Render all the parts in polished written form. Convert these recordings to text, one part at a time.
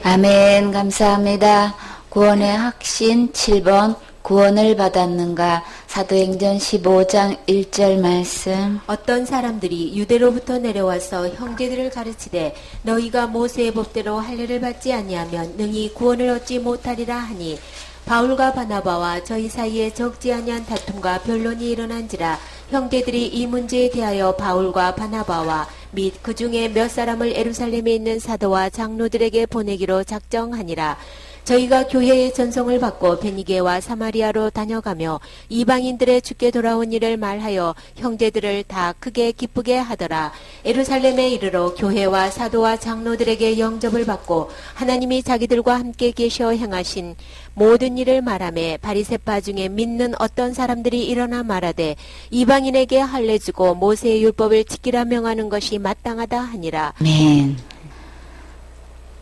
아멘. 감사합니다. 구원의 확신 7번 구원을 받았는가. 사도행전 15장 1절 말씀. 어떤 사람들이 유대로부터 내려와서 형제들을 가르치되 너희가 모세의 법대로 할례를 받지 아니하면 능히 구원을 얻지 못하리라 하니 바울과 바나바와 저희 사이에 적지 아니한 다툼과 변론이 일어난지라. 형제들이 이 문제에 대하여 바울과 바나바와 및 그 중에 몇 사람을 예루살렘에 있는 사도와 장로들에게 보내기로 작정하니라. 저희가 교회의 전송을 받고 베니게와 사마리아로 다녀가며 이방인들의 주께 돌아온 일을 말하여 형제들을 다 크게 기쁘게 하더라. 예루살렘에 이르러 교회와 사도와 장로들에게 영접을 받고 하나님이 자기들과 함께 계셔 행하신 모든 일을 말하며 바리새파 중에 믿는 어떤 사람들이 일어나 말하되 이방인에게 할례 주고 모세의 율법을 지키라 명하는 것이 마땅하다 하니라. 아멘.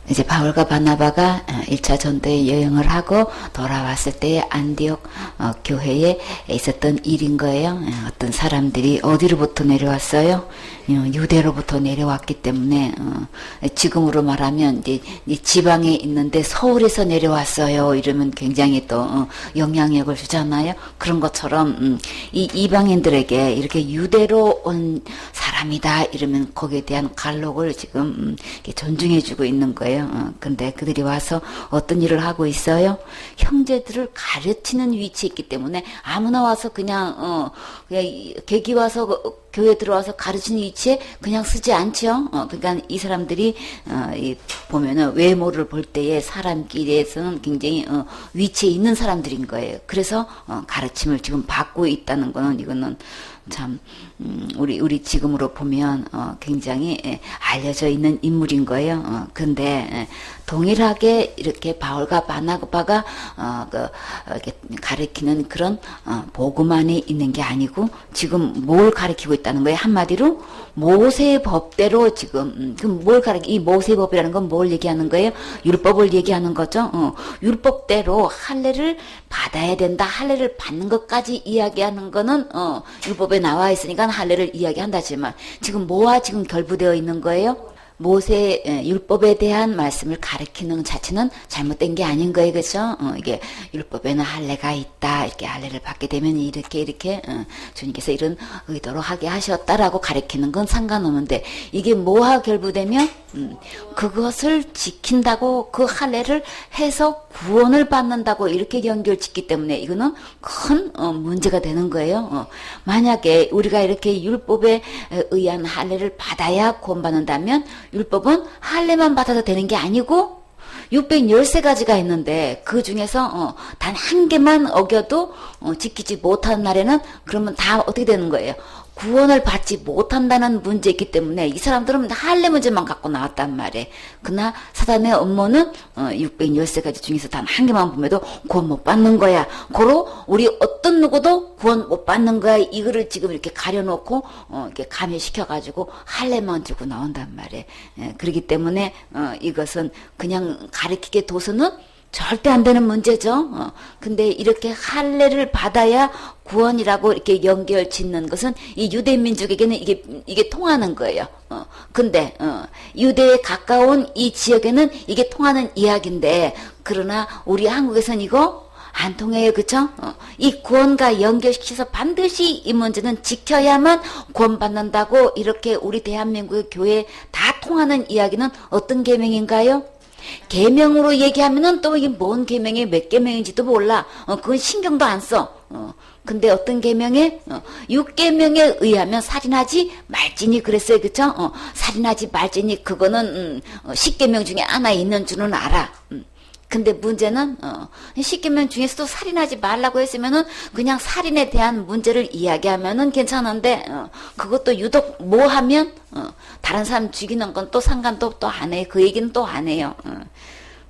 이제 바울과 바나바가 1차 전도에 여행을 하고 돌아왔을 때 안디옥 교회에 있었던 일인 거예요. 어떤 사람들이 어디로부터 내려왔어요? 유대로부터 내려왔기 때문에 지금으로 말하면 이제 지방에 있는데 서울에서 내려왔어요. 이러면 굉장히 또 영향력을 주잖아요. 그런 것처럼 이 이방인들에게 이렇게 유대로 온 사람이다 이러면 거기에 대한 갈록을 지금 존중해주고 있는 거예요. 근데 그들이 와서 어떤 일을 하고 있어요? 형제들을 가르치는 위치에 있기 때문에 아무나 와서 그냥 객이 와서 교회 들어와서 가르치는 위치에 그냥 쓰지 않죠. 그러니까 이 사람들이 보면은 외모를 볼 때에 사람끼리에서는 굉장히 위치에 있는 사람들인 거예요. 그래서 가르침을 지금 받고 있다는 거는 이거는 참 우리 지금으로 보면 굉장히 알려져 있는 인물인 거예요. 근데 동일하게 이렇게 바울과 바나바가 이렇게 가르치는 그런 복음 안에 있는 게 아니고 지금 뭘 가르치고 있다는 거예요. 한마디로 모세의 법대로 지금 뭘 이 모세의 법이라는 건 뭘 얘기하는 거예요? 율법을 얘기하는 거죠. 율법대로 할례를 받아야 된다. 할례를 받는 것까지 이야기하는 거는 율법에 나와 있으니까 할례를 이야기한다지만 지금 뭐와 지금 결부되어 있는 거예요? 모세 율법에 대한 말씀을 가르치는 자체는 잘못된 게 아닌 거예요, 그렇죠? 이게 율법에는 할례가 있다, 이렇게 할례를 받게 되면 이렇게 주님께서 이런 의도로 하게 하셨다라고 가르치는 건 상관없는데 이게 뭐와 결부되면 그것을 지킨다고 그 할례를 해서 구원을 받는다고 이렇게 연결짓기 때문에 이거는 큰 문제가 되는 거예요. 만약에 우리가 이렇게 율법에 의한 할례를 받아야 구원받는다면 율법은 할례만 받아도 되는 게 아니고 613가지가 있는데 그 중에서 단 한 개만 어겨도 지키지 못한 날에는 그러면 다 어떻게 되는 거예요? 구원을 받지 못한다는 문제이기 때문에 이 사람들은 할례 문제만 갖고 나왔단 말이에요. 그러나 사단의 업무는 613가지 중에서 단 한 개만 보면도 구원 못 받는 거야. 고로 우리 어떤 누구도 구원 못 받는 거야. 이거를 지금 이렇게 가려놓고 이렇게 가면시켜가지고 할례만 주고 나온단 말이에요. 그렇기 때문에 이것은 그냥 가르치게 둬서는 절대 안 되는 문제죠. 근데 이렇게 할례를 받아야 구원이라고 이렇게 연결 짓는 것은 이 유대 민족에게는 이게 통하는 거예요. 근데 유대에 가까운 이 지역에는 이게 통하는 이야기인데 그러나 우리 한국에서는 이거 안 통해요. 그쵸? 이 구원과 연결시켜서 반드시 이 문제는 지켜야만 구원받는다고 이렇게 우리 대한민국의 교회에 다 통하는 이야기는 어떤 계명인가요? 계명으로 얘기하면은 또 이게 뭔 계명이 몇 계명인지도 몰라. 그건 신경도 안 써. 근데 어떤 계명에 6계명에 의하면 살인하지 말지니 그랬어요. 그쵸? 살인하지 말지니 그거는 10계명 중에 하나 있는 줄은 알아. 근데 문제는 10계명 중에서도 살인하지 말라고 했으면은 그냥 살인에 대한 문제를 이야기하면은 괜찮은데 그것도 유독 뭐 하면 다른 사람 죽이는 건 또 상관도 또 안 해요. 그 얘기는 또 안 해요.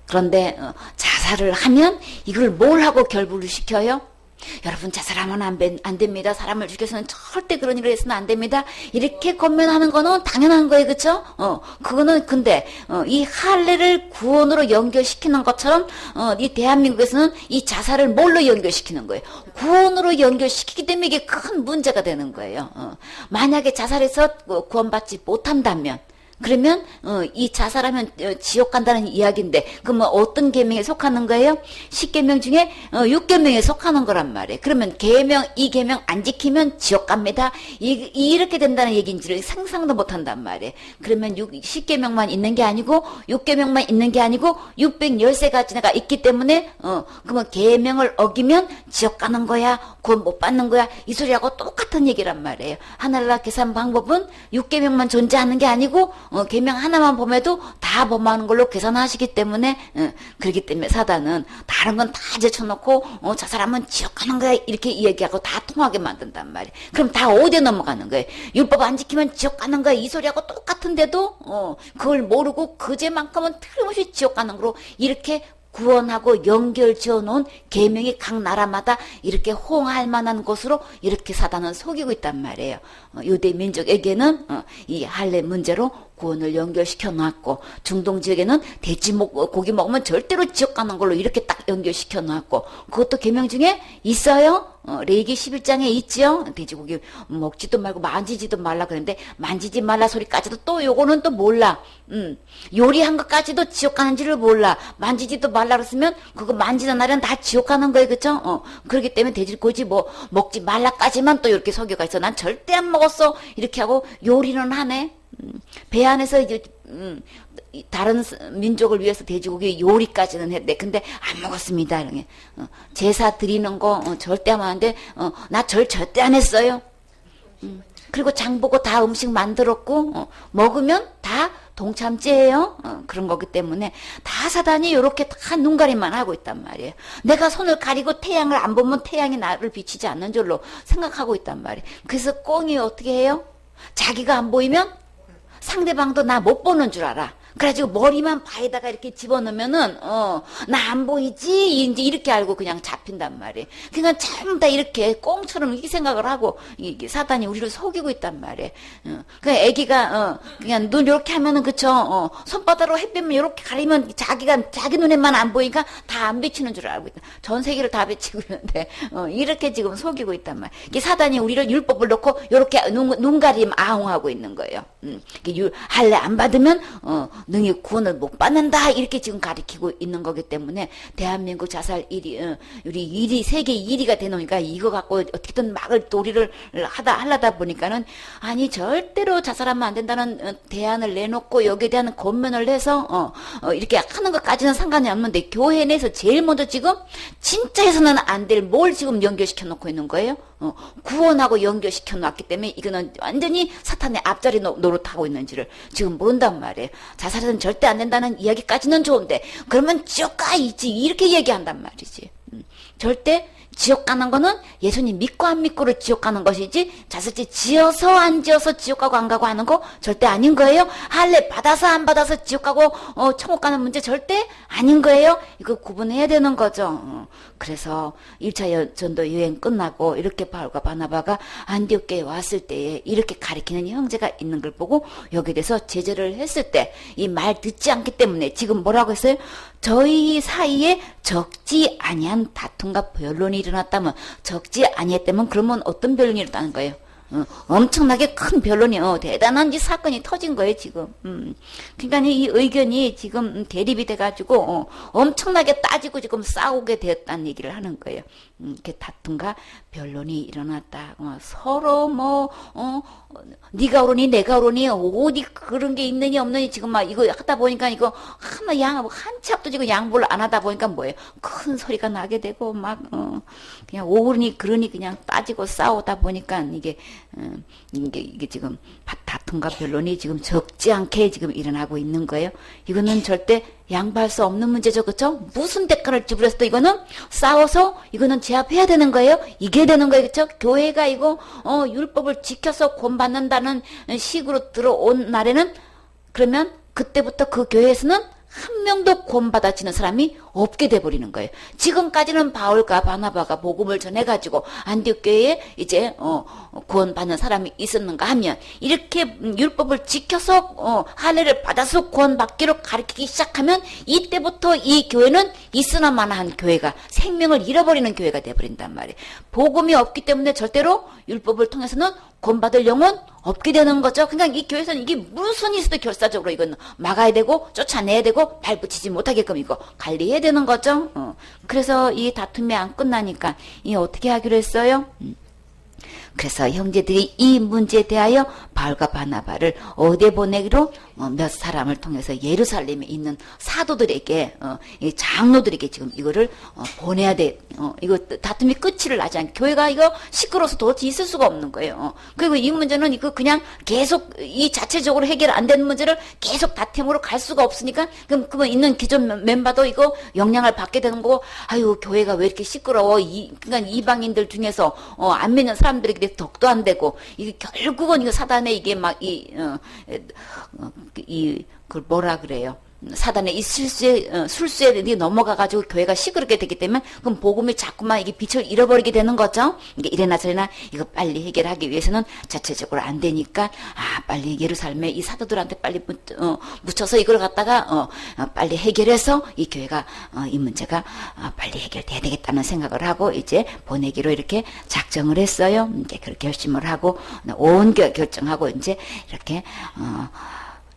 그런데 자살을 하면 이걸 뭘 하고 결부를 시켜요? 여러분 자살하면 안 됩니다. 사람을 죽여서는 절대 그런 일을 해서는 안 됩니다. 이렇게 권면하는 거는 당연한 거예요. 그쵸? 그거는 근데 이 할례를 구원으로 연결시키는 것처럼 이 대한민국에서는 이 자살을 뭘로 연결시키는 거예요? 구원으로 연결시키기 때문에 이게 큰 문제가 되는 거예요. 만약에 자살해서 구원받지 못한다면 그러면 이 자살하면 지옥 간다는 이야기인데 그러면 어떤 계명에 속하는 거예요? 10계명 중에 6계명에 속하는 거란 말이에요. 그러면 계명, 이 계명 안 지키면 지옥 갑니다. 이렇게 된다는 얘기인지를 상상도 못 한단 말이에요. 그러면 10계명만 있는 게 아니고 6계명만 있는 게 아니고 613가지가 있기 때문에 그러면 계명을 어기면 지옥 가는 거야, 구원 못 받는 거야, 이 소리하고 똑같은 얘기란 말이에요. 하늘나라 계산 방법은 6계명만 존재하는 게 아니고 계명 하나만 범해도 다 범하는 걸로 계산하시기 때문에 그렇기 때문에 사단은 다른 건 다 제쳐놓고 저 사람은 지옥 가는 거야 이렇게 이야기하고 다 통하게 만든단 말이에요. 그럼 다 어디에 넘어가는 거예요? 율법 안 지키면 지옥 가는 거야 이 소리하고 똑같은데도 그걸 모르고 그제만큼은 틀림없이 지옥 가는 거로 이렇게 구원하고 연결 지어놓은 계명이 각 나라마다 이렇게 호응할 만한 곳으로 이렇게 사단은 속이고 있단 말이에요. 유대 민족에게는 이 할례 문제로 구원을 연결시켜 놨고, 중동 지역에는 돼지 고기 먹으면 절대로 지옥 가는 걸로 이렇게 딱 연결시켜 놨고, 그것도 계명 중에 있어요. 레위기 11장에 있지요. 돼지고기 먹지도 말고 만지지도 말라 그러는데 만지지 말라 소리까지도 또 요거는 또 몰라. 요리한 것까지도 지옥 가는지를 몰라. 만지지도 말라 그랬으면 그거 만지는 날은 다 지옥 가는 거예요. 그쵸? 그렇기 때문에 돼지고기 뭐 먹지 말라까지만 또 이렇게 석유가 있어. 난 절대 안 먹었어. 이렇게 하고 요리는 하네. 배 안에서 이제 다른 민족을 위해서 돼지고기 요리까지는 했대. 근데 안 먹었습니다. 이렇게 제사 드리는 거 절대 안 하는데 나 절대 안 했어요. 그리고 장 보고 다 음식 만들었고 먹으면 다 동참죄예요. 그런 거기 때문에 다 사단이 이렇게 다 눈가림만 하고 있단 말이에요. 내가 손을 가리고 태양을 안 보면 태양이 나를 비치지 않는 줄로 생각하고 있단 말이에요. 그래서 꽁이 어떻게 해요? 자기가 안 보이면 상대방도 나 못 보는 줄 알아. 그래가지고 머리만 바에다가 이렇게 집어넣으면은 나 안 보이지 이제 이렇게 알고 그냥 잡힌단 말이에요. 그러니까 전부 다 이렇게 꽁처럼 이렇게 생각을 하고 이게 사단이 우리를 속이고 있단 말이에요. 그러니까 애기가 그냥 눈 이렇게 하면은 그쵸. 손바닥으로 햇빛만 이렇게 가리면 자기가 자기 눈에만 안 보이니까 다 안 비치는 줄 알고 있다. 전 세계를 다 비치고 있는데 이렇게 지금 속이고 있단 말이에요. 이게 사단이 우리를 율법을 놓고 이렇게 눈가림 아웅하고 있는 거예요. 할례 안 받으면 능히 구원을 못 받는다 이렇게 지금 가리키고 있는 거기 때문에 대한민국 자살 1위 우리 1위 세계 1위가 되놓으니까 이거 갖고 어떻게든 막을 도리를 하려다 보니까는 아니 절대로 자살하면 안 된다는 대안을 내놓고 여기에 대한 권면을 해서 이렇게 하는 것까지는 상관이 없는데 교회 내에서 제일 먼저 지금 진짜 해서는 안 될 뭘 지금 연결시켜 놓고 있는 거예요. 구원하고 연결시켜 놨기 때문에 이거는 완전히 사탄의 앞자리 노릇하고 있는지를 지금 모른단 말이에요. 자살은 절대 안 된다는 이야기까지는 좋은데 그러면 지옥 가 있지 이렇게 얘기한단 말이지. 절대 지옥 가는 거는 예수님 믿고 안 믿고를 지옥 가는 것이지 자살죄 지어서 안 지어서 지옥 가고 안 가고 하는 거 절대 아닌 거예요. 할례 받아서 안 받아서 지옥 가고 천국 가는 문제 절대 아닌 거예요. 이거 구분해야 되는 거죠. 그래서 1차 전도 여행 끝나고 이렇게 바울과 바나바가 안디옥교에 왔을 때에 이렇게 가리키는 형제가 있는 걸 보고 여기에 대해서 제재를 했을 때 이 말 듣지 않기 때문에 지금 뭐라고 했어요? 저희 사이에 적지 아니한 다툼과 변론이 일어났다면 적지 아니했다면 그러면 어떤 변론이 일어나는 거예요? 엄청나게 큰 변론이 대단한 이 사건이 터진 거예요 지금. 그러니까 이 의견이 지금 대립이 돼가지고 엄청나게 따지고 지금 싸우게 되었다는 얘기를 하는 거예요. 이렇게 다툼과 변론이 일어났다. 서로 네가 옳으니 내가 옳으니 어디 그런 게 있느니 없느니 지금 막 이거 하다 보니까 이거 한치 앞도 지금 양보를 안 하다 보니까 뭐예요? 큰 소리가 나게 되고 막 그냥 옳으니 그러니 그냥 따지고 싸우다 보니까 이게 지금 다툼과 변론이 지금 적지 않게 지금 일어나고 있는 거예요. 이거는 절대 양보할 수 없는 문제죠. 그렇죠? 무슨 대가를 지불해서도 이거는 싸워서 이거는 제압해야 되는 거예요. 이겨야 되는 거예요. 그렇죠? 교회가 이거 율법을 지켜서 구원받는다는 식으로 들어온 날에는 그러면 그때부터 그 교회에서는 한 명도 구원받아지는 사람이 없게 돼버리는 거예요. 지금까지는 바울과 바나바가 복음을 전해가지고 안디옥 교회에 이제 구원받는 사람이 있었는가 하면 이렇게 율법을 지켜서 할례를 받아서 구원받기로 가르치기 시작하면 이때부터 이 교회는 있으나마나한 교회가 생명을 잃어버리는 교회가 돼버린단 말이에요. 복음이 없기 때문에 절대로 율법을 통해서는 구원받을 영혼 없게 되는 거죠. 그러니까 이 교회에서는 이게 무슨 있어도 결사적으로 이건 막아야 되고 쫓아내야 되고 발붙이지 못하게끔 이거 관리해야 되는 거죠. 그래서 이 다툼이 안 끝나니까 이 어떻게 하기로 했어요? 그래서 형제들이 이 문제에 대하여 바울과 바나바를 어디에 보내기로 몇 사람을 통해서 예루살렘에 있는 사도들에게 이 장로들에게 지금 이거를 보내야 돼. 이거 다툼이 끝을 나지 않게 교회가 이거 시끄러워서 도대체 있을 수가 없는 거예요. 그리고 이 문제는 이거 그냥 계속 이 자체적으로 해결 안 되는 문제를 계속 다툼으로 갈 수가 없으니까 그러면 있는 기존 멤버도 이거 영향을 받게 되는 거고 아유 교회가 왜 이렇게 시끄러워? 그러니까 이방인들 중에서 안 믿는 사람들에게 덕도 안 되고 이게 결국은 이거 사단의 이게 막 그걸 뭐라 그래요? 사단의 이 술수에 넘어가가지고 교회가 시끄럽게 되기 때문에 그럼 복음이 자꾸만 이게 빛을 잃어버리게 되는 거죠. 이게 이래나 저래나 이거 빨리 해결하기 위해서는 자체적으로 안 되니까 빨리 예루살렘에 이 사도들한테 빨리 묻혀서 이걸 갖다가 빨리 해결해서 이 교회가 이 문제가 빨리 해결돼야 되겠다는 생각을 하고 이제 보내기로 이렇게 작정을 했어요. 이제 그렇게 결심을 하고 온 결정하고 이제 이렇게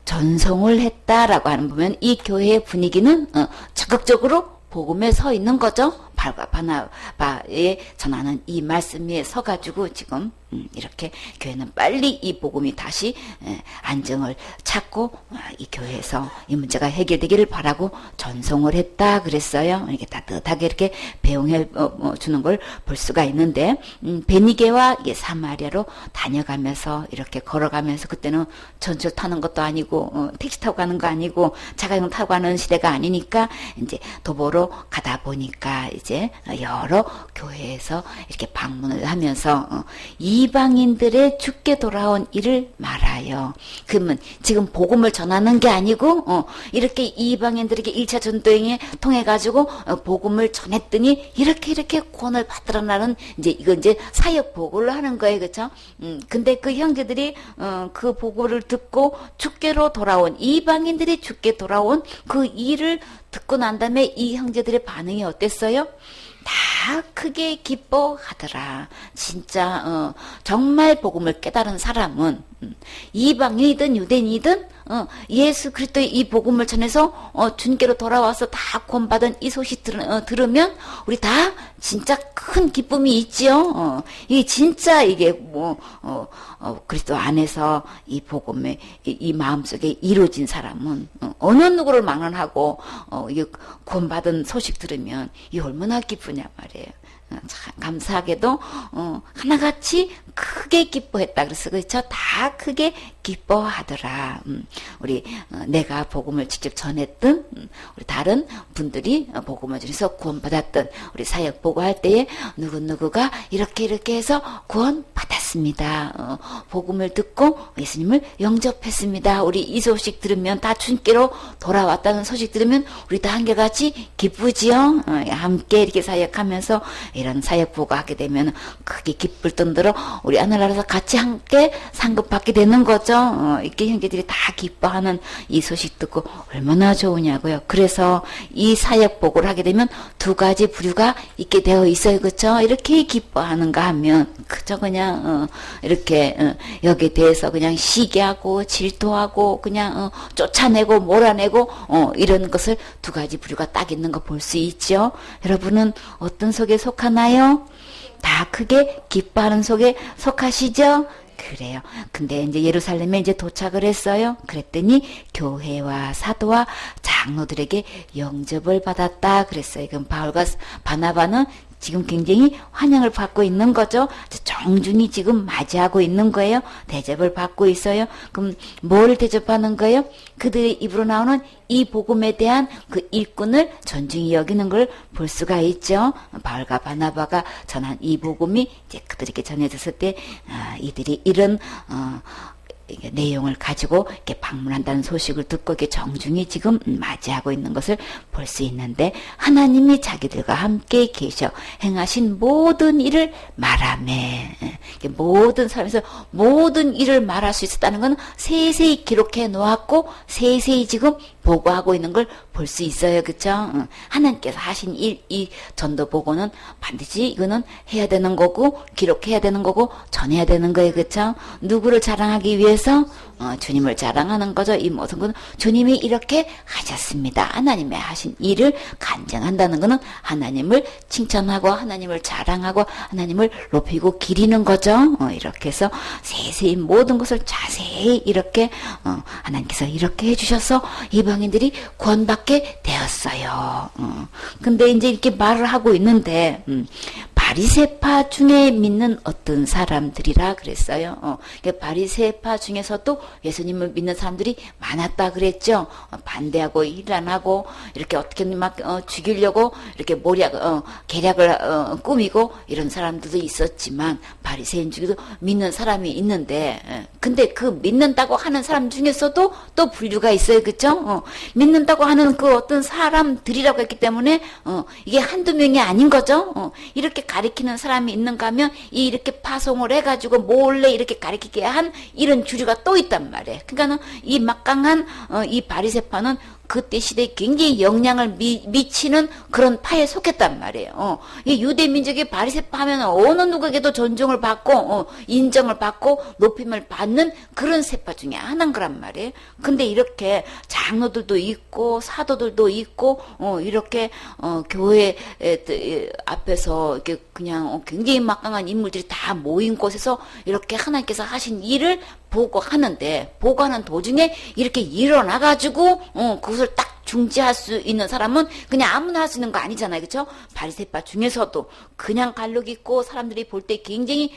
전송을 했다라고 하는 보면 이 교회의 분위기는 적극적으로 복음에 서 있는 거죠. 바울과 바나바에 전하는 이 말씀 위에 서가지고 지금 이렇게 교회는 빨리 이 복음이 다시 안정을 찾고 이 교회에서 이 문제가 해결되기를 바라고 전송을 했다 그랬어요. 이렇게 따뜻하게 이렇게 배웅해 주는 걸 볼 수가 있는데 베니게와 사마리아로 다녀가면서 이렇게 걸어가면서 그때는 전철 타는 것도 아니고 택시 타고 가는 거 아니고 자가용 타고 가는 시대가 아니니까 이제 도보로 가다 보니까 이제 여러 교회에서 이렇게 방문을 하면서 이방인들의 죽게 돌아온 일을 말하여. 그러면 지금 복음을 전하는 게 아니고 이렇게 이방인들에게 1차 전도행에 통해 가지고 복음을 전했더니 이렇게 구원을 받으라는 이제 사역 보고를 하는 거예요, 그렇죠? 근데 그 형제들이 그 보고를 듣고 죽게로 돌아온 이방인들이 죽게 돌아온 그 일을 듣고 난 다음에 이 형제들의 반응이 어땠어요? 다 크게 기뻐하더라. 진짜 정말 복음을 깨달은 사람은 이방인이든 유대인이든 예수 그리스도의 이 복음을 전해서 주님께로 돌아와서 다 구원받은 이 소식 들으면 우리 다 진짜 큰 기쁨이 있지요. 이게 진짜 이게 그리스도 안에서 이 복음의 이 마음속에 이루어진 사람은 어느 누구를 막론하고 이게 구원받은 소식 들으면 이 얼마나 기쁘냐 말이에요. 참 감사하게도 하나같이 크게 기뻐했다. 그래서 그렇죠. 다 크게 기뻐하더라. 우리 내가 복음을 직접 전했던 우리 다른 분들이 복음을 전해서 구원받았던 우리 사역 보고할 때에 누구누구가 이렇게 해서 구원받았습니다. 복음을 듣고 예수님을 영접했습니다. 우리 이 소식 들으면 다 주님께로 돌아왔다는 소식 들으면 우리 다 한결같이 기쁘지요. 함께 이렇게 사역하면서 이런 사역 보고하게 되면 크게 기쁠 정도로 우리 하늘나라에서 같이 함께 상급받게 되는 거죠. 이렇게 형제들이 다 기뻐하는 이 소식 듣고 얼마나 좋으냐고요. 그래서 이 사역 보고를 하게 되면 두 가지 부류가 있게 되어 있어요. 그렇죠? 이렇게 기뻐하는가 하면 그저 그냥 이렇게 여기에 대해서 그냥 시기하고 질투하고 그냥 쫓아내고 몰아내고 이런 것을 두 가지 부류가 딱 있는 거 볼 수 있죠. 여러분은 어떤 속에 속하나요? 다 크게 기뻐하는 속에 속하시죠? 그래요. 근데 이제 예루살렘에 이제 도착을 했어요. 그랬더니 교회와 사도와 장로들에게 영접을 받았다 그랬어요. 그럼 바울과 바나바는 지금 굉장히 환영을 받고 있는 거죠. 정중히 지금 맞이하고 있는 거예요. 대접을 받고 있어요. 그럼 뭘 대접하는 거예요? 그들의 입으로 나오는 이 복음에 대한 그 일꾼을 존중히 여기는 걸 볼 수가 있죠. 바울과 바나바가 전한 이 복음이 이제 그들에게 전해졌을 때 이들이 이런 이게 내용을 가지고 이렇게 방문한다는 소식을 듣고 이렇게 정중히 지금 맞이하고 있는 것을 볼 수 있는데, 하나님이 자기들과 함께 계셔 행하신 모든 일을 말하매. 모든 삶에서 모든 일을 말할 수 있었다는 건 세세히 기록해 놓았고 세세히 지금 보고하고 있는 걸 볼 수 있어요. 그쵸? 하나님께서 하신 일, 이 전도 보고는 반드시 이거는 해야 되는 거고 기록해야 되는 거고 전해야 되는 거예요. 그쵸? 누구를 자랑하기 위해서? 주님을 자랑하는 거죠. 이 모든 것은 주님이 이렇게 하셨습니다. 하나님의 하신 일을 간증한다는 것은 하나님을 칭찬하고 하나님을 자랑하고 하나님을 높이고 기리는 거죠. 이렇게 해서 세세히 모든 것을 자세히 이렇게 하나님께서 이렇게 해주셔서 이방인들이 구원받게 되었어요. 근데 이제 이렇게 말을 하고 있는데 바리새파 중에 믿는 어떤 사람들이라 그랬어요. 바리새파 중에서도 예수님을 믿는 사람들이 많았다 그랬죠. 반대하고 일 안 하고 이렇게 어떻게 막 죽이려고 이렇게 계략을 꾸미고 이런 사람들도 있었지만 바리새인 중에도 믿는 사람이 있는데, 근데 그 믿는다고 하는 사람 중에서도 또 분류가 있어요. 그렇죠? 믿는다고 하는 그 어떤 사람들이라고 했기 때문에 이게 한두 명이 아닌 거죠. 이렇게 가리키는 사람이 있는가 하면 이렇게 파송을 해가지고 몰래 이렇게 가리키게 한 이런 주류가 또 있단 말이에요. 그러니까는 이 막강한 이 바리새파는 그때 시대에 굉장히 영향을 미치는 그런 파에 속했단 말이에요. 이 유대 민족이 바리새파 하면 어느 누구에게도 존중을 받고 인정을 받고 높임을 받는 그런 세파 중에 하나인 거란 말이에요. 근데 이렇게 장로들도 있고 사도들도 있고 이렇게 교회 앞에서 이렇게 그냥 굉장히 막강한 인물들이 다 모인 곳에서 이렇게 하나님께서 하신 일을 보고하는 도중에 이렇게 일어나가지고 그것을 딱 중지할 수 있는 사람은 그냥 아무나 할 수 있는 거 아니잖아요. 그렇죠? 바리새파 중에서도 그냥 갈록 있고 사람들이 볼 때 굉장히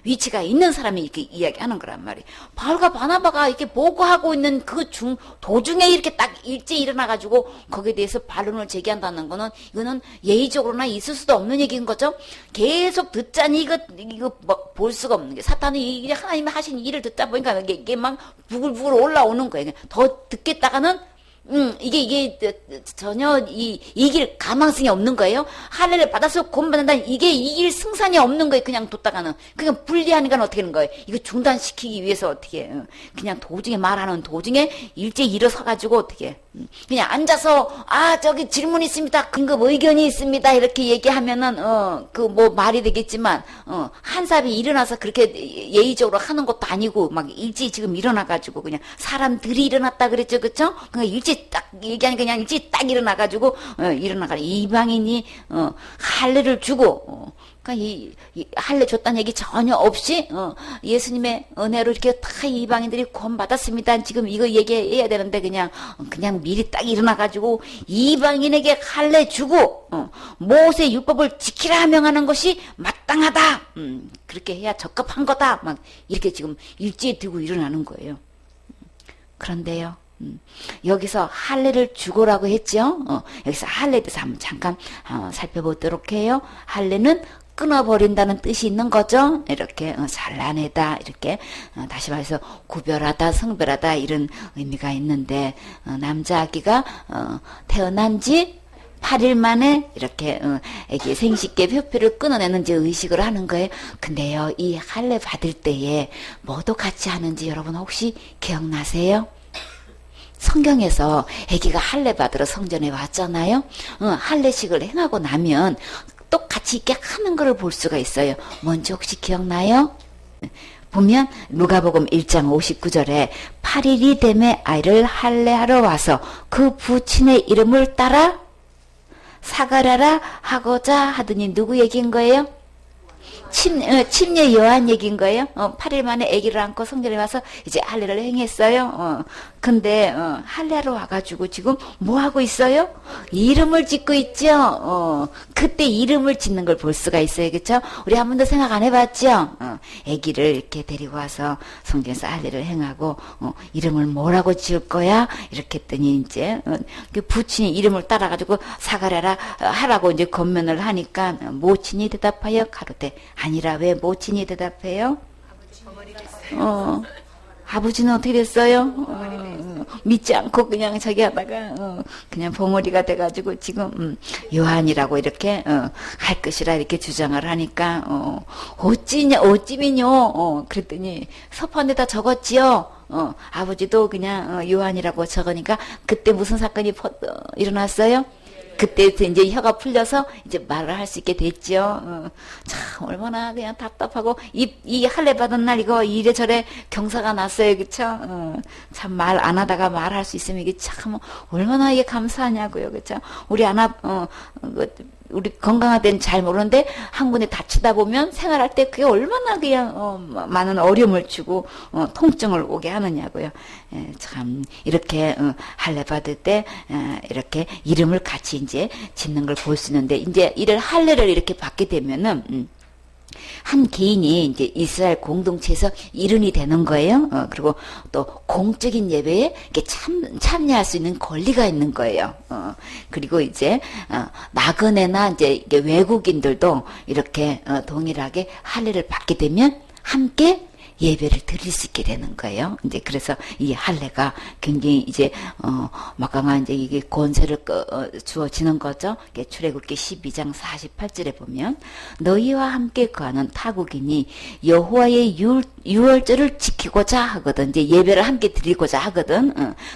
위치가 있는 사람이 이렇게 이야기하는 거란 말이에요. 바울과 바나바가 이렇게 보고하고 있는 그 도중에 이렇게 딱 일찍 일어나가지고 거기에 대해서 반론을 제기한다는 거는 이거는 예의적으로나 있을 수도 없는 얘기인 거죠. 계속 듣자니 이거 볼 수가 없는 게, 사탄이 이게 하나님이 하신 일을 듣다 보니까 이게 막 부글부글 올라오는 거예요. 더 듣겠다가는 이게 전혀 이길 가망성이 없는 거예요. 할례를 받아서 구원받는다는 이게 이길 승산이 없는 거예요. 그냥 뒀다가는. 그냥 분리하니까 어떻게 하는 거예요. 이거 중단시키기 위해서 어떻게 해요. 그냥 도중에 말하는 도중에 일찍 일어서가지고 어떻게 해요. 그냥 앉아서 저기 질문 있습니다. 긴급 의견이 있습니다. 이렇게 얘기하면은 그 뭐 말이 되겠지만 한 사람이 일어나서 그렇게 예의적으로 하는 것도 아니고 막 일찍 지금 일어나가지고 그냥 사람들이 일어났다 그랬죠. 그쵸? 그러니까 일찍 딱 얘기하니까 그냥 일찍 딱 일어나가지고 이방인이 할례를 주고 그러니까 이 할례 줬다는 얘기 전혀 없이 예수님의 은혜로 이렇게 다 이방인들이 구원받았습니다. 지금 이거 얘기해야 되는데 그냥 미리 딱 일어나가지고 이방인에게 할례 주고 모세 율법을 지키라 명하는 것이 마땅하다. 그렇게 해야 적합한 거다. 막 이렇게 지금 일지에 들고 일어나는 거예요. 그런데요. 여기서 할례를 주고라고 했죠. 여기서 할례에 대해서 한번 잠깐 살펴보도록 해요. 할례는 끊어버린다는 뜻이 있는 거죠. 이렇게 잘라내다, 이렇게 다시 말해서 구별하다, 성별하다 이런 의미가 있는데, 남자 아기가 태어난 지 8일 만에 이렇게 애기 생식계 표피를 끊어내는 이제 의식을 하는 거예요. 근데요, 이 할례 받을 때에 뭐도 같이 하는지 여러분 혹시 기억나세요? 성경에서 아기가 할례 받으러 성전에 왔잖아요. 할례식을 행하고 나면 똑같이 이렇게 하는 것을 볼 수가 있어요. 뭔지 혹시 기억나요? 보면 누가복음 1장 59절에 8일이 되매 아이를 할례하러 와서 그 부친의 이름을 따라 사가랴라 하고자 하더니 누구 얘기인 거예요? 침례 요한 얘기인 거예요. 8일 만에 아기를 안고 성전에 와서 이제 할례를 행했어요. 근데 할례하러 와가지고 지금 뭐 하고 있어요? 이름을 짓고 있죠. 그때 이름을 짓는 걸 볼 수가 있어요. 그렇죠? 우리 한 번도 생각 안 해봤죠? 아기를 이렇게 데리고 와서 성전에서 할례를 행하고 이름을 뭐라고 지을 거야? 이렇게 했더니 이제 그 부친이 이름을 따라가지고 사가랴라 하라고 이제 권면을 하니까 모친이 대답하여 가로되 아니라. 왜 모친이 대답해요? 아버지는 어떻게 됐어요? 믿지 않고 그냥 저기 하다가 그냥 봉어리가 돼가지고 지금 요한이라고 이렇게 할 것이라 이렇게 주장을 하니까 어찌미뇨 그랬더니 서판에다 적었지요. 아버지도 그냥 요한이라고 적으니까 그때 무슨 사건이 일어났어요? 그때부터 이제 혀가 풀려서 이제 말을 할 수 있게 됐죠. 참 얼마나 그냥 답답하고 이 할례 받은 날 이거 이래저래 경사가 났어요, 그쵸? 참 말 안 하다가 말할 수 있으면 이게 참 얼마나 이게 감사하냐고요, 그쵸? 우리 우리 건강할 때는 잘 모르는데 한 군데 다치다 보면 생활할 때 그게 얼마나 그냥 많은 어려움을 주고 통증을 오게 하느냐고요. 참 이렇게 할례 받을 때 이렇게 이름을 같이 이제 짓는 걸 볼 수 있는데 이제 이를 할례를 이렇게 받게 되면은 한 개인이 이제 이스라엘 공동체에서 일원이 되는 거예요. 그리고 또 공적인 예배에 이렇게 참여할 수 있는 권리가 있는 거예요. 그리고 이제 나그네나 이제 이게 외국인들도 이렇게 동일하게 할례를 받게 되면 함께 예배를 드릴 수 있게 되는 거예요. 이제 그래서 이 할례가 굉장히 이제 막강한 이제 이게 권세를 주어지는 거죠. 출애굽기 12장 48절에 보면 너희와 함께 거하는 타국인이 여호와의 유월절을 지키고자 하거든. 이제 예배를 함께 드리고자 하거든.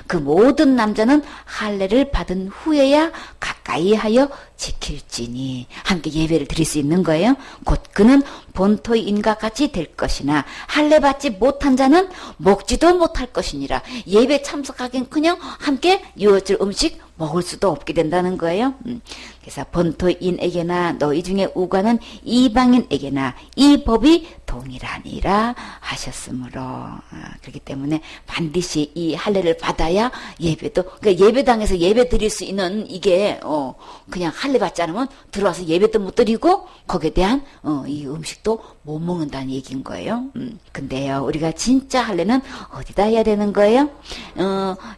그 모든 남자는 할례를 받은 후에야 가까이 하여 지킬지니 함께 예배를 드릴 수 있는 거예요. 곧 그는 본토인과 같이 될 것이나 할례 받지 못한 자는 먹지도 못할 것이니라. 예배 참석하긴 그냥 함께 유월절 음식 먹을 수도 없게 된다는 거예요. 그래서 본토인에게나 너희 중에 우가는 이방인에게나 이 법이 동일하니라 하셨으므로 그렇기 때문에 반드시 이 할례를 받아야 예배도 그러니까 예배당에서 예배 드릴 수 있는 이게 그냥 할례 받지 않으면 들어와서 예배도 못 드리고 거기에 대한 이 음식도 못 먹는다는 얘기인 거예요. 근데요 우리가 진짜 할례는 어디다 해야 되는 거예요?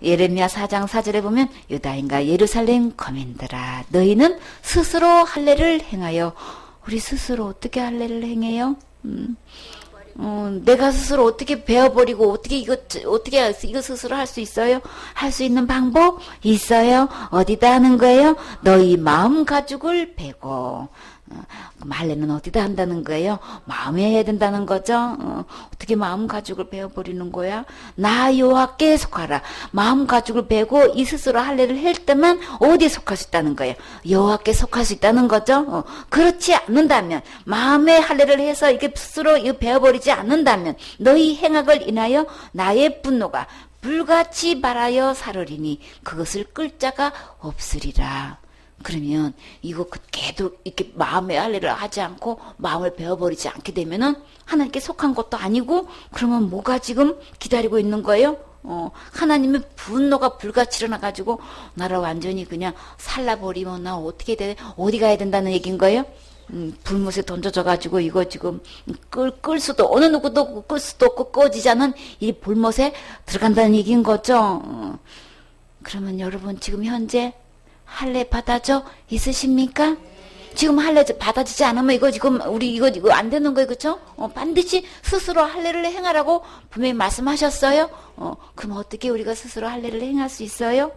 예레미야 4장 4절에 보면 유다인과 예루살렘 거민들아 너희는 스스로 할례를 행하여 우리 스스로 어떻게 할례를 행해요? 내가 스스로 어떻게 배워버리고 어떻게 이거 스스로 할 수 있어요? 할 수 있는 방법 있어요? 어디다 하는 거예요? 너희 마음 가죽을 베고 할례는 어디다 한다는 거예요? 마음에 해야 된다는 거죠. 어떻게 마음 가죽을 베어버리는 거야? 나 여호와께 속하라. 마음 가죽을 베고 이 스스로 할례를 할 때만 어디에 속할 수 있다는 거예요? 여호와께 속할 수 있다는 거죠. 그렇지 않는다면 마음의 할례를 해서 이게 스스로 베어버리지 않는다면 너희 행악을 인하여 나의 분노가 불같이 발하여 사르리니 그것을 끌 자가 없으리라. 그러면 이거 걔도 이렇게 마음의 할례를 하지 않고 마음을 베어버리지 않게 되면은 하나님께 속한 것도 아니고 그러면 뭐가 지금 기다리고 있는 거예요? 하나님의 분노가 불같이 일어나가지고 나를 완전히 그냥 살라버리면 나 어떻게 어디 가야 된다는 얘기인 거예요? 불못에 던져져가지고 이거 지금 끌 수도 어느 누구도 끌 수도 없고 꺼지지 않은 이 불못에 들어간다는 얘기인 거죠. 그러면 여러분 지금 현재 할례 받아져 있으십니까? 지금 할례 받아지지 않으면 이거 지금 우리 이거 안 되는 거예요, 그렇죠? 반드시 스스로 할례를 행하라고 분명히 말씀하셨어요. 그럼 어떻게 우리가 스스로 할례를 행할 수 있어요?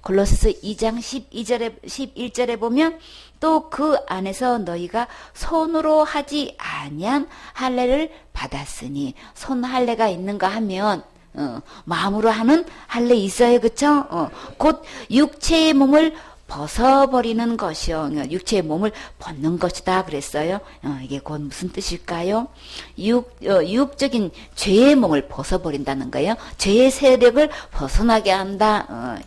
골로새서 2장 11절에 보면 또 그 안에서 너희가 손으로 하지 아니한 할례를 받았으니 손 할례가 있는가 하면 마음으로 하는 할례 있어요, 그쵸? 곧 육체의 몸을 벗어버리는 것이요. 육체의 몸을 벗는 것이다 그랬어요. 이게 곧 무슨 뜻일까요? 육적인 죄의 몸을 벗어버린다는 거예요. 죄의 세력을 벗어나게 한다.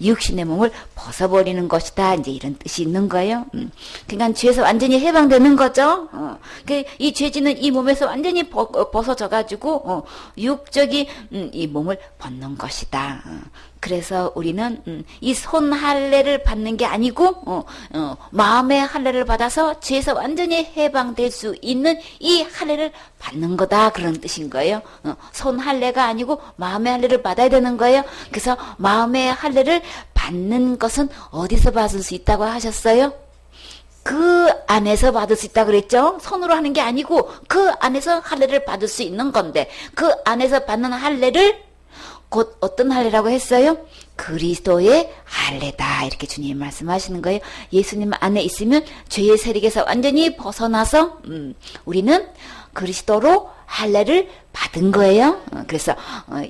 육신의 몸을 벗어버리는 것이다. 이제 이런 뜻이 있는 거예요. 그러니까 죄에서 완전히 해방되는 거죠. 이 죄지는 이 몸에서 완전히 벗어져가지고 육적인 이 몸을 벗는 것이다. 그래서 우리는 이 손 할례를 받는 게 아니고 마음의 할례를 받아서 죄에서 완전히 해방될 수 있는 이 할례를 받는 거다 그런 뜻인 거예요. 손 할례가 아니고 마음의 할례를 받아야 되는 거예요. 그래서 마음의 할례를 받는 것은 어디서 받을 수 있다고 하셨어요? 그 안에서 받을 수 있다 그랬죠? 손으로 하는 게 아니고 그 안에서 할례를 받을 수 있는 건데 그 안에서 받는 할례를 곧 어떤 할례라고 했어요? 그리스도의 할례다 이렇게 주님이 말씀하시는 거예요. 예수님 안에 있으면 죄의 세력에서 완전히 벗어나서 우리는 그리스도로 할례를 받은 거예요. 그래서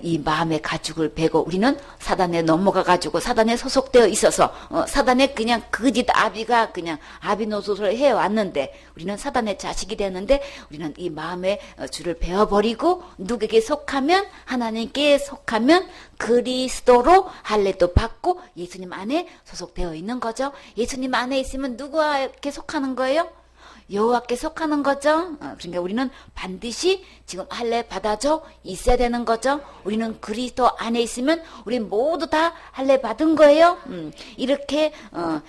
이 마음의 가죽을 베고 우리는 사단에 넘어가 가지고 사단에 소속되어 있어서 사단의 그냥 거짓 아비가 그냥 아비 노릇을 해왔는데 우리는 사단의 자식이 되는데 우리는 이 마음의 줄을 베어버리고 누구에게 속하면 하나님께 속하면 그리스도로 할례도 받고 예수님 안에 소속되어 있는 거죠. 예수님 안에 있으면 누구에게 속하는 거예요? 여호와께 속하는 거죠. 그러니까 우리는 반드시 지금 할례 받아져 있어야 되는 거죠. 우리는 그리스도 안에 있으면 우리 모두 다 할례 받은 거예요. 이렇게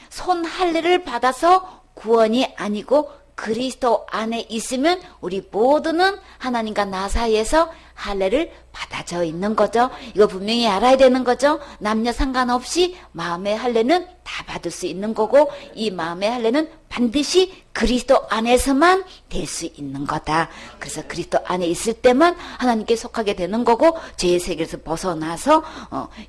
손 할례를 받아서 구원이 아니고 그리스도 안에 있으면 우리 모두는 하나님과 나 사이에서 할례를 받아져 있는 거죠. 이거 분명히 알아야 되는 거죠. 남녀 상관없이 마음의 할례는 다 받을 수 있는 거고 이 마음의 할례는 반드시 그리스도 안에서만 될 수 있는 거다. 그래서 그리스도 안에 있을 때만 하나님께 속하게 되는 거고 죄의 세계에서 벗어나서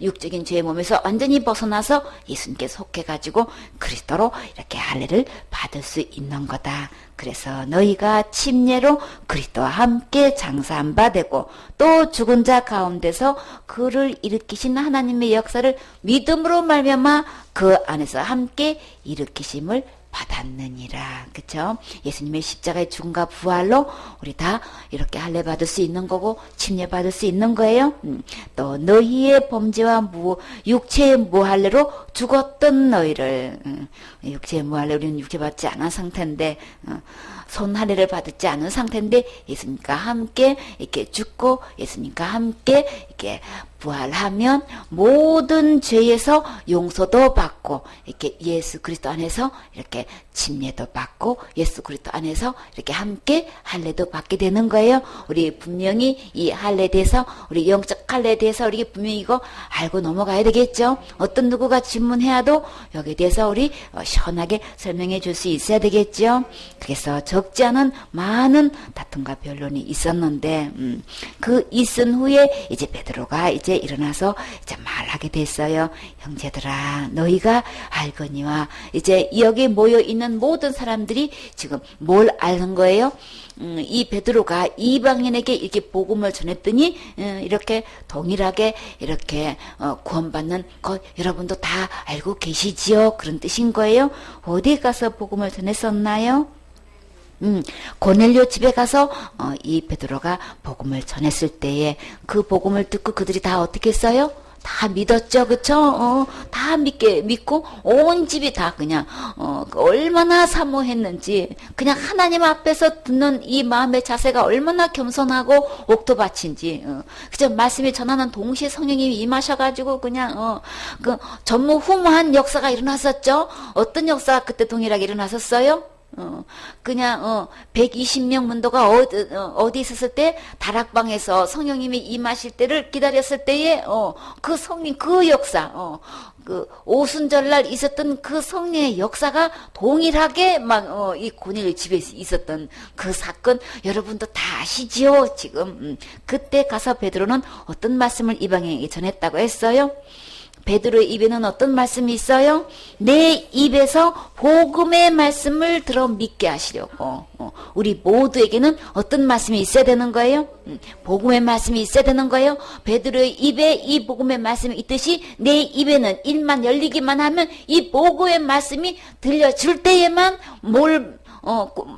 육적인 죄의 몸에서 완전히 벗어나서 예수님께 속해가지고 그리스도로 이렇게 할례를 받을 수 있는 거다. 그래서 너희가 침례로 그리스도와 함께 장사한 바 되고 또 죽은 자 가운데서 그를 일으키신 하나님의 역사를 믿음으로 말미암아 그 안에서 함께 일으키심을 받았느니라. 그쵸? 예수님의 십자가의 죽음과 부활로 우리 다 이렇게 할례 받을 수 있는 거고 침례 받을 수 있는 거예요. 또 너희의 범죄와 육체의 무할례로 죽었던 너희를 육체의 무할례 우리는 육체 받지 않은 상태인데 손 할례를 받지 않은 상태인데 예수님과 함께 이렇게 죽고 예수님과 함께 이렇게 부활하면 모든 죄에서 용서도 받고 이렇게 예수 그리스도 안에서 이렇게 침례도 받고 예수 그리스도 안에서 이렇게 함께 할례도 받게 되는 거예요. 우리 분명히 이 할례에 대해서 우리 영적 할례에 대해서 우리 분명히 이거 알고 넘어가야 되겠죠. 어떤 누구가 질문해야도 여기에 대해서 우리 시원하게 설명해 줄 수 있어야 되겠죠. 그래서 적지 않은 많은 다툼과 변론이 있었는데 그 있은 후에 이제 베드로가 이제 일어나서 이제 말하게 됐어요. 형제들아 너희가 알거니와 이제 여기 모여 있는 모든 사람들이 지금 뭘 아는 거예요? 이 베드로가 이방인에게 이렇게 복음을 전했더니 이렇게 동일하게 이렇게 구원받는 것 여러분도 다 알고 계시지요? 그런 뜻인 거예요. 어디 가서 복음을 전했었나요? 고넬료 집에 가서 이 베드로가 복음을 전했을 때에 그 복음을 듣고 그들이 다 어떻게 했어요? 다 믿었죠, 그쵸? 다 믿고 온 집이 다 그냥 얼마나 사모했는지 그냥 하나님 앞에서 듣는 이 마음의 자세가 얼마나 겸손하고 옥토밭인지 그저 말씀이 전하는 동시에 성령님이 임하셔가지고 그냥 그 전무후무한 역사가 일어났었죠. 어떤 역사가 그때 동일하게 일어났었어요? 그냥 120명 문도가 어디 있었을 때 다락방에서 성령님이 임하실 때를 기다렸을 때에 그 성령 그 역사 그 오순절날 있었던 그 성령의 역사가 동일하게 막 이 고넬료 집에 있었던 그 사건 여러분도 다 아시지요? 지금 그때 가서 베드로는 어떤 말씀을 이방인에게 전했다고 했어요? 베드로의 입에는 어떤 말씀이 있어요? 내 입에서 복음의 말씀을 들어 믿게 하시려고. 우리 모두에게는 어떤 말씀이 있어야 되는 거예요? 복음의 말씀이 있어야 되는 거예요? 베드로의 입에 이 복음의 말씀이 있듯이 내 입에는 입만 열리기만 하면 이 복음의 말씀이 들려줄 때에만 뭘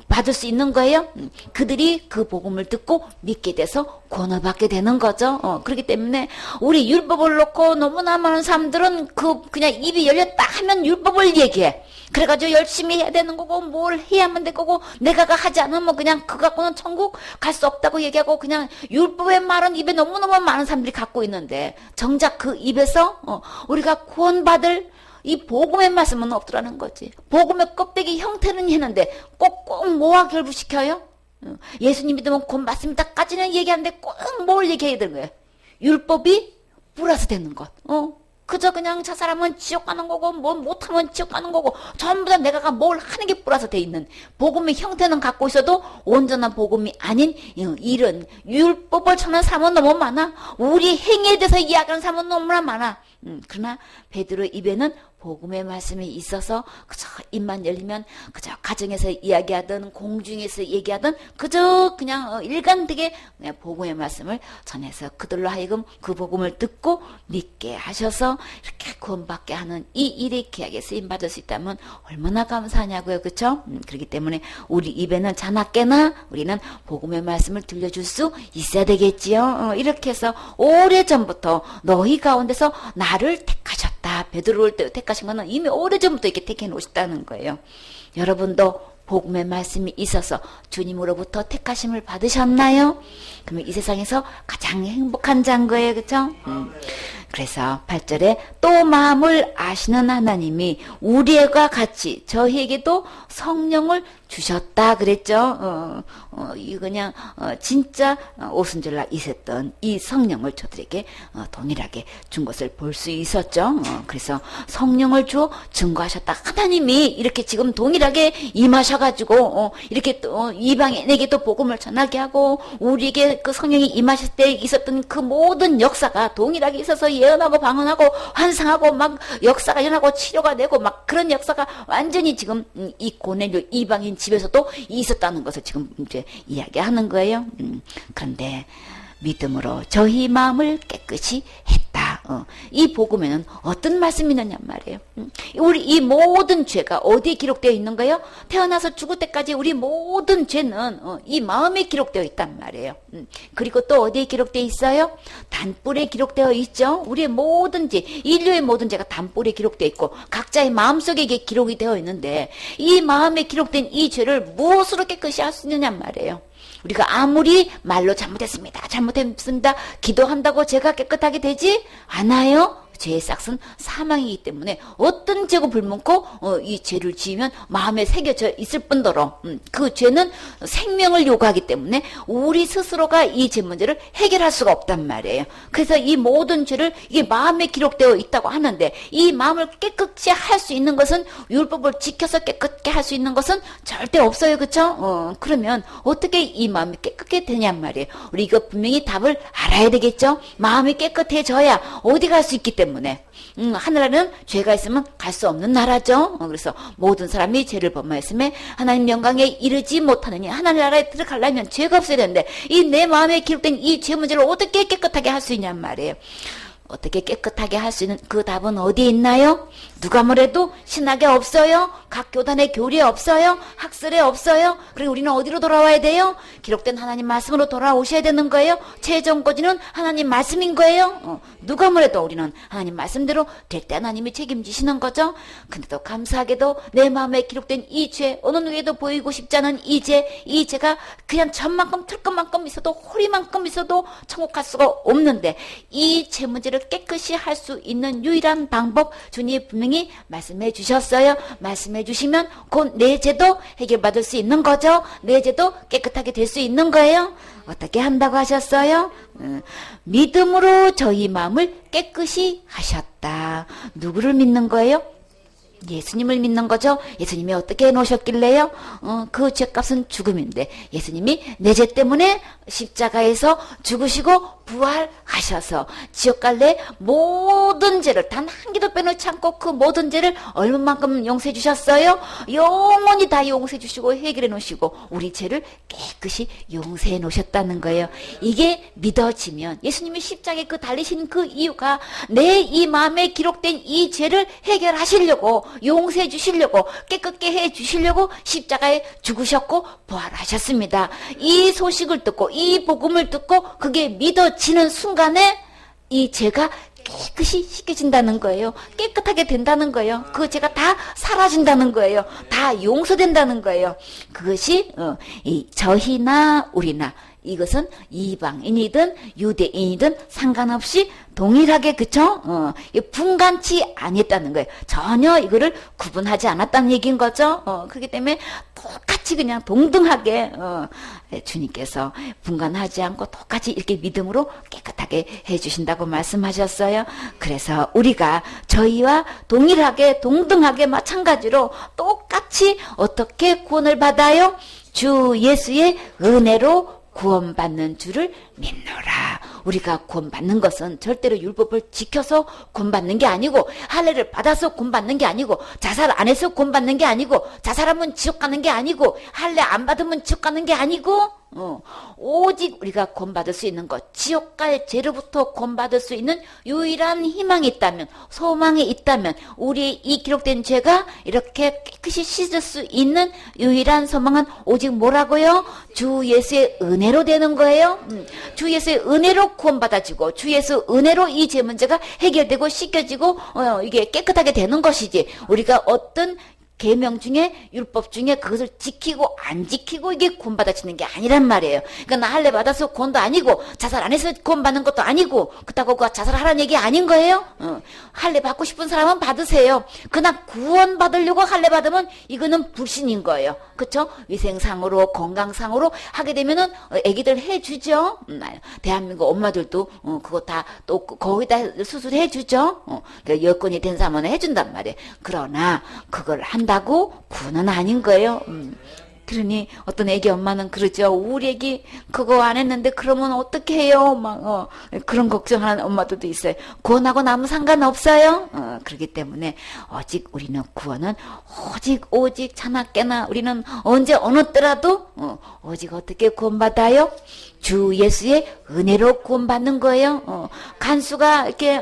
받을 수 있는 거예요. 그들이 그 복음을 듣고 믿게 돼서 구원을 받게 되는 거죠. 그렇기 때문에 우리 율법을 놓고 너무나 많은 사람들은 그냥 입이 열렸다 하면 율법을 얘기해. 그래가지고 열심히 해야 되는 거고 뭘 해야만 될 거고 내가 하지 않으면 그냥 그거 갖고는 천국 갈 수 없다고 얘기하고 그냥 율법의 말은 입에 너무너무 많은 사람들이 갖고 있는데 정작 그 입에서 우리가 구원받을 이 복음의 말씀은 없더라는 거지. 복음의 껍데기 형태는 했는데 꼭꼭 뭐와 결부시켜요? 예수님 믿으면 곧 말씀이다까지는 얘기하는데 꼭 뭘 얘기해야 되는 거예요? 율법이 플러스 되는 것. 그저 그냥 저 사람은 지옥 가는 거고 뭐 못하면 지옥 가는 거고 전부 다 내가 뭘 하는 게 뿌라서 돼 있는 복음의 형태는 갖고 있어도 온전한 복음이 아닌 이런 율법을 전하는 사람은 너무 많아. 우리 행위에 대해서 이야기하는 사람은 너무나 많아. 그러나 베드로 입에는 복음의 말씀이 있어서 그저 입만 열리면 그저 가정에서 이야기하든 공중에서 얘기하든 그저 그냥 일관되게 그냥 복음의 말씀을 전해서 그들로 하여금 그 복음을 듣고 믿게 하셔서 이렇게 구원받게 하는 이 일에 귀하게 쓰임받을 수 있다면 얼마나 감사하냐고요. 그렇죠? 그렇기 때문에 우리 입에는 자나깨나 우리는 복음의 말씀을 들려줄 수 있어야 되겠지요. 이렇게 해서 오래전부터 너희 가운데서 나를 택하셨다. 베드로를 택하신 것은 이미 오래전부터 이렇게 택해 놓으셨다는 거예요. 여러분도 복음의 말씀이 있어서 주님으로부터 택하심을 받으셨나요? 그러면 이 세상에서 가장 행복한 자인 거예요. 그렇죠? 그래서 8절에 또 마음을 아시는 하나님이 우리와 같이 저희에게도 성령을 주셨다 그랬죠. 이 그냥 진짜 오순절날 있었던 이 성령을 저들에게 동일하게 준 것을 볼 수 있었죠. 그래서 성령을 주어 증거하셨다. 하나님이 이렇게 지금 동일하게 임하셔가지고 이렇게 또 이방인에게 또 복음을 전하게 하고 우리에게 그 성령이 임하실 때 있었던 그 모든 역사가 동일하게 있어서 예언하고 방언하고 환상하고 막 역사가 일어나고 치료가 되고 막 그런 역사가 완전히 지금 이 고넬료 이방인 집에서도 있었다는 것을 지금 이제 이야기하는 거예요. 그런데 믿음으로 저희 마음을 깨끗이 했다. 이 복음에는 어떤 말씀이 있느냐 말이에요. 우리 이 모든 죄가 어디에 기록되어 있는 거예요? 태어나서 죽을 때까지 우리 모든 죄는 이 마음에 기록되어 있단 말이에요. 그리고 또 어디에 기록되어 있어요? 단뿔에 기록되어 있죠. 우리의 모든 죄, 인류의 모든 죄가 단뿔에 기록되어 있고 각자의 마음속에 이게 기록이 되어 있는데 이 마음에 기록된 이 죄를 무엇으로 깨끗이 할 수 있느냐 말이에요. 우리가 아무리 말로 잘못했습니다. 기도한다고 죄가 깨끗하게 되지 않아요. 죄의 싹은 사망이기 때문에 어떤 죄고 불문코 이 죄를 지으면 마음에 새겨져 있을 뿐더러 그 죄는 생명을 요구하기 때문에 우리 스스로가 이 죄 문제를 해결할 수가 없단 말이에요. 그래서 이 모든 죄를 이게 마음에 기록되어 있다고 하는데 이 마음을 깨끗이 할 수 있는 것은 율법을 지켜서 깨끗게 할 수 있는 것은 절대 없어요. 그렇죠? 그러면 어떻게 이 마음이 깨끗게 되냔 말이에요. 우리 이거 분명히 답을 알아야 되겠죠? 마음이 깨끗해져야 어디 갈 수 있기 때문에 하늘나라는 죄가 있으면 갈 수 없는 나라죠. 그래서 모든 사람이 죄를 범하였음에 하나님 영광에 이르지 못하느니 하늘나라에 들어가려면 죄가 없어야 되는데 이 내 마음에 기록된 이 죄 문제를 어떻게 깨끗하게 할 수 있냔 말이에요. 어떻게 깨끗하게 할 수 있는 그 답은 어디에 있나요? 누가 뭐래도 신학에 없어요. 각 교단의 교리에 없어요. 학설에 없어요. 그리고 우리는 어디로 돌아와야 돼요? 기록된 하나님 말씀으로 돌아오셔야 되는 거예요. 최종 고지는 하나님 말씀인 거예요. 누가 뭐래도 우리는 하나님 말씀대로 될 때 하나님이 책임지시는 거죠. 근데 또 감사하게도 내 마음에 기록된 이 죄, 어느 누구에도 보이고 싶지 않은 이 죄가 그냥 천만큼 틀끝만큼 있어도 호리만큼 있어도 천국 갈 수가 없는데 이 죄 문제를 깨끗이 할 수 있는 유일한 방법 주님이 분명히 말씀해 주셨어요. 말씀해 주시면 곧 내 죄도 해결받을 수 있는 거죠. 내 죄도 깨끗하게 될 수 있는 거예요. 어떻게 한다고 하셨어요? 믿음으로 저희 마음을 깨끗이 하셨다. 누구를 믿는 거예요? 예수님을 믿는 거죠. 예수님이 어떻게 해놓으셨길래요? 그 죄값은 죽음인데 예수님이 내 죄 때문에 십자가에서 죽으시고 부활하셔서 지옥 갈래 모든 죄를 단 한 개도 빼놓지 않고 그 모든 죄를 얼마만큼 용서해 주셨어요? 영원히 다 용서해 주시고 해결해 놓으시고 우리 죄를 깨끗이 용서해 놓으셨다는 거예요. 이게 믿어지면 예수님이 십자가에 그 달리신 그 이유가 내 이 마음에 기록된 이 죄를 해결하시려고 용서해 주시려고 깨끗게 해 주시려고 십자가에 죽으셨고 부활하셨습니다. 이 소식을 듣고 이 복음을 듣고 그게 믿어지는 순간에 이 죄가 깨끗이 씻겨진다는 거예요. 깨끗하게 된다는 거예요. 그 죄가 다 사라진다는 거예요. 다 용서된다는 거예요. 그것이 이 저희나 우리나 이것은 이방인이든 유대인이든 상관없이 동일하게, 그쵸? 분간치 아니었다는 거예요. 전혀 이거를 구분하지 않았다는 얘기인 거죠. 그렇기 때문에 똑같이 그냥 동등하게, 주님께서 분간하지 않고 똑같이 이렇게 믿음으로 깨끗하게 해주신다고 말씀하셨어요. 그래서 우리가 저희와 동일하게, 동등하게 마찬가지로 똑같이 어떻게 구원을 받아요? 주 예수의 은혜로 구원받는 줄을 믿노라. 우리가 구원받는 것은 절대로 율법을 지켜서 구원받는 게 아니고, 할례를 받아서 구원받는 게 아니고, 자살 안 해서 구원받는 게 아니고, 자살하면 지옥 가는 게 아니고, 할례 안 받으면 지옥 가는 게 아니고, 오직 우리가 구원받을 수 있는 것, 지옥 갈 죄로부터 구원받을 수 있는 유일한 희망이 있다면, 소망이 있다면, 우리의 이 기록된 죄가 이렇게 깨끗이 씻을 수 있는 유일한 소망은 오직 뭐라고요? 주 예수의 은혜로 되는 거예요. 주 예수의 은혜로 구원받아지고, 주 예수 은혜로 이 죄 문제가 해결되고 씻겨지고, 이게 깨끗하게 되는 것이지, 우리가 어떤 계명 중에, 율법 중에 그것을 지키고 안 지키고 이게 구원받아지는 게 아니란 말이에요. 그러니까 나 할례 받아서 구원도 아니고, 자살 안 해서 구원받는 것도 아니고, 그렇다고 그 자살하라는 얘기 아닌 거예요. 할례 받고 싶은 사람은 받으세요. 그러나 구원 받으려고 할례 받으면 이거는 불신인 거예요. 그쵸? 위생상으로, 건강상으로 하게 되면은 애기들 해주죠. 대한민국 엄마들도 그거 다 또 거의 다 수술해 주죠. 그러니까 여건이 된 사람은 해준단 말이에요. 그러나 그걸 한다고 구원은 아닌 거예요. 그러니 어떤 애기 엄마는 그러죠. 우리 애기 그거 안 했는데 그러면 어떻게 해요? 막 그런 걱정하는 엄마들도 있어요. 구원하고 나면 상관없어요. 그렇기 때문에 오직 우리는 구원은 오직 차나깨나 우리는 언제 어느 때라도 오직 어떻게 구원받아요? 주 예수의 은혜로 구원받는 거예요. 간수가 이렇게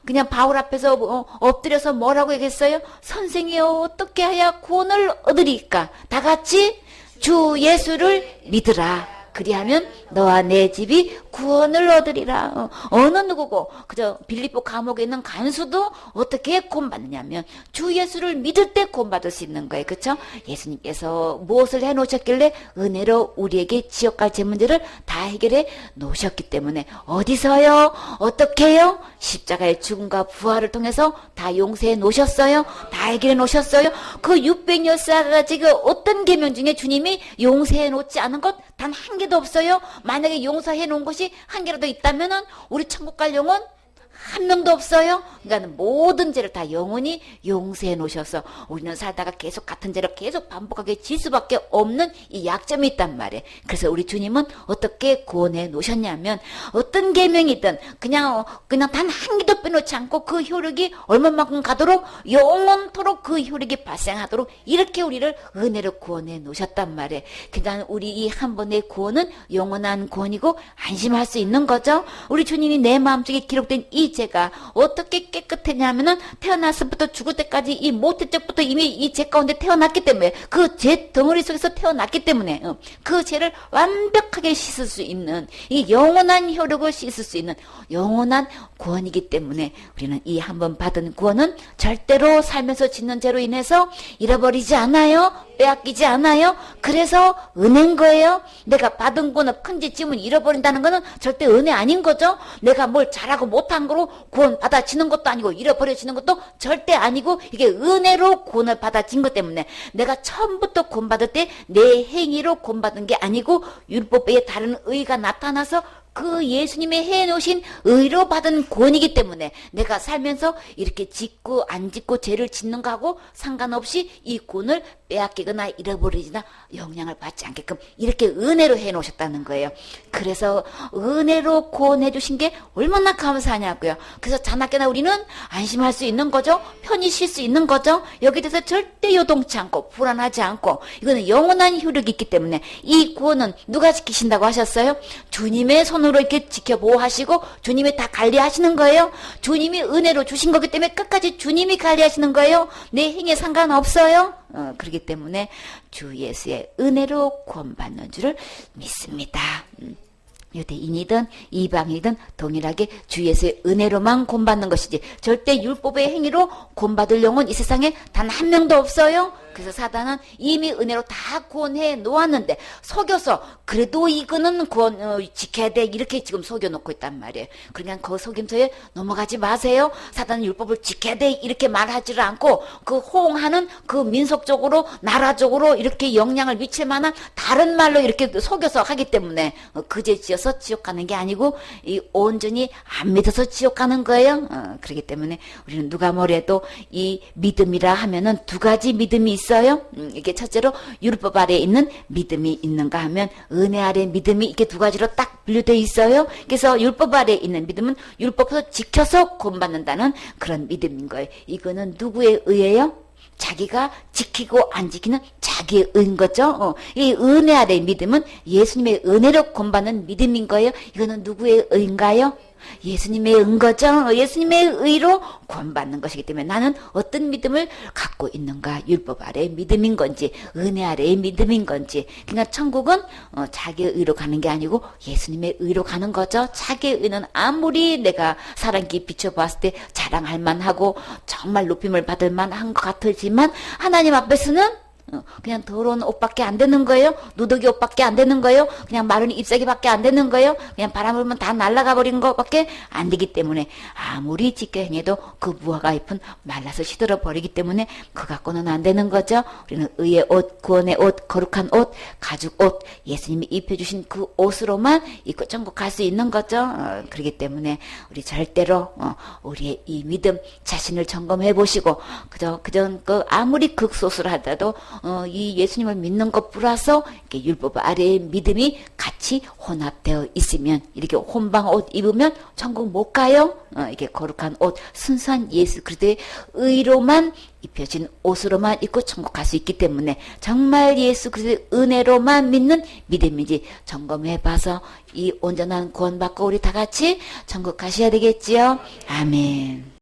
그냥 바울 앞에서 엎드려서 뭐라고 얘기했어요? 선생이여, 어떻게 해야 구원을 얻으리까? 다 같이 주 예수를 믿으라. 그리하면 너와 내 집이 구원을 얻으리라. 어느 누구고, 그저 빌립보 감옥에 있는 간수도 어떻게 구원받느냐면 주 예수를 믿을 때 구원받을 수 있는 거예요. 그렇죠? 예수님께서 무엇을 해놓으셨길래 은혜로 우리에게 지옥갈 죄 문제를 다 해결해 놓으셨기 때문에, 어디서요? 어떻게요? 십자가의 죽음과 부활을 통해서 다 용서해 놓으셨어요. 다 해결해 놓으셨어요. 그 600여사가지 그 어떤 계명 중에 주님이 용서해 놓지 않은 것 단 한 개도 없어요. 만약에 용서해 놓은 것이 한 개라도 있다면은 우리 천국 갈 영혼 한 명도 없어요. 그러니까 모든 죄를 다 영원히 용서해 놓으셔서 우리는 살다가 계속 같은 죄를 계속 반복하게 질 수밖에 없는 이 약점이 있단 말이에요. 그래서 우리 주님은 어떻게 구원해 놓으셨냐면, 어떤 계명이든 그냥 단 한 개도 빼놓지 않고 그 효력이 얼마만큼 가도록 영원토록 그 효력이 발생하도록 이렇게 우리를 은혜로 구원해 놓으셨단 말이에요. 그러니까 우리 이 한 번의 구원은 영원한 구원이고 안심할 수 있는 거죠. 우리 주님이 내 마음속에 기록된 이 죄가 어떻게 깨끗했냐면은 태어났을부터 죽을 때까지 이 모태 적부터 이미 이 죄 가운데 태어났기 때문에, 그 죄 덩어리 속에서 태어났기 때문에 그 죄를 완벽하게 씻을 수 있는, 이 영원한 효력을 씻을 수 있는 영원한 구원이기 때문에 우리는 이 한 번 받은 구원은 절대로 살면서 짓는 죄로 인해서 잃어버리지 않아요. 빼앗기지 않아요. 그래서 은혜인 거예요. 내가 받은 구원을 큰지 찜은 잃어버린다는 거는 절대 은혜 아닌 거죠. 내가 뭘 잘하고 못한 거로 구원 받아지는 것도 아니고 잃어버려지는 것도 절대 아니고, 이게 은혜로 구원을 받아진 것 때문에 내가 처음부터 구원 받을 때 내 행위로 구원 받은 게 아니고 율법 외에 다른 의가 나타나서 그 예수님의 해놓으신 의로 받은 구원이기 때문에 내가 살면서 이렇게 짓고 안 짓고 죄를 짓는 거하고 상관없이 이 구원을 빼앗기거나 잃어버리거나 영향을 받지 않게끔 이렇게 은혜로 해놓으셨다는 거예요. 그래서 은혜로 구원해 주신 게 얼마나 감사하냐고요. 그래서 자나깨나 우리는 안심할 수 있는 거죠. 편히 쉴 수 있는 거죠. 여기에 대해서 절대 요동치 않고 불안하지 않고, 이거는 영원한 효력이 있기 때문에 이 구원은 누가 지키신다고 하셨어요? 주님의 손으로 이렇게 지켜 보호하시고 주님이 다 관리하시는 거예요. 주님이 은혜로 주신 거기 때문에 끝까지 주님이 관리하시는 거예요. 내 행에 상관없어요. 그렇기 때문에 주 예수의 은혜로 구원받는 줄을 믿습니다. 유대인이든 이방이든 동일하게 주 예수의 은혜로만 구원받는 것이지 절대 율법의 행위로 구원받을 영혼 이 세상에 단 한 명도 없어요. 그래서 사단은 이미 은혜로 다 구원해 놓았는데 속여서 그래도 이거는 구원 지켜야 돼 이렇게 지금 속여놓고 있단 말이에요. 그러니까 그 속임수에 넘어가지 마세요. 사단은 율법을 지켜야 돼 이렇게 말하지를 않고 그 호응하는 그 민속적으로 나라적으로 이렇게 영향을 미칠 만한 다른 말로 이렇게 속여서 하기 때문에 그제 지어서 지옥 가는 게 아니고 이 온전히 안 믿어서 지옥 가는 거예요. 그렇기 때문에 우리는 누가 뭐래도 이 믿음이라 하면은 두 가지 믿음이 있어요. 이게 첫째로 율법 아래에 있는 믿음이 있는가 하면 은혜 아래 믿음이 이렇게 두 가지로 딱 분류되어 있어요. 그래서 율법 아래에 있는 믿음은 율법을 지켜서 구원받는다는 그런 믿음인 거예요. 이거는 누구에 의해요? 자기가 지키고 안 지키는 자기의 의인 거죠. 이 은혜 아래의 믿음은 예수님의 은혜로 구원받는 믿음인 거예요. 이거는 누구의 의인가요? 예수님의 은 거죠. 예수님의 의로 구원받는 것이기 때문에 나는 어떤 믿음을 갖고 있는가? 율법 아래의 믿음인 건지 은혜 아래의 믿음인 건지. 그러니까 천국은 자기의 의로 가는 게 아니고 예수님의 의로 가는 거죠. 자기의 의는 아무리 내가 사람 깊이 비춰봤을 때 자랑할 만하고 정말 높임을 받을 만한 것 같지만 하나님 앞에서는 그냥 더러운 옷밖에 안 되는 거예요. 누더기 옷밖에 안 되는 거예요. 그냥 마른 잎사귀밖에 안 되는 거예요. 그냥 바람 불면 다 날아가 버린 것밖에 안 되기 때문에 아무리 짙게 행해도 그 무화과 잎은 말라서 시들어 버리기 때문에 그 갖고는 안 되는 거죠. 우리는 의의 옷, 구원의 옷, 거룩한 옷, 가죽 옷, 예수님이 입혀주신 그 옷으로만 입고 천국 갈 수 있는 거죠. 그렇기 때문에 우리 절대로 우리의 이 믿음 자신을 점검해 보시고 그저 아무리 극소수를 하더라도 이 예수님을 믿는 것 플러스 이렇게 율법 아래의 믿음이 같이 혼합되어 있으면 이렇게 혼방 옷 입으면 천국 못 가요. 이게 거룩한 옷, 순수한 예수 그리스도의 의로만 입혀진 옷으로만 입고 천국 갈 수 있기 때문에 정말 예수 그리스도의 은혜로만 믿는 믿음인지 점검해봐서 이 온전한 구원받고 우리 다 같이 천국 가셔야 되겠지요. 아멘.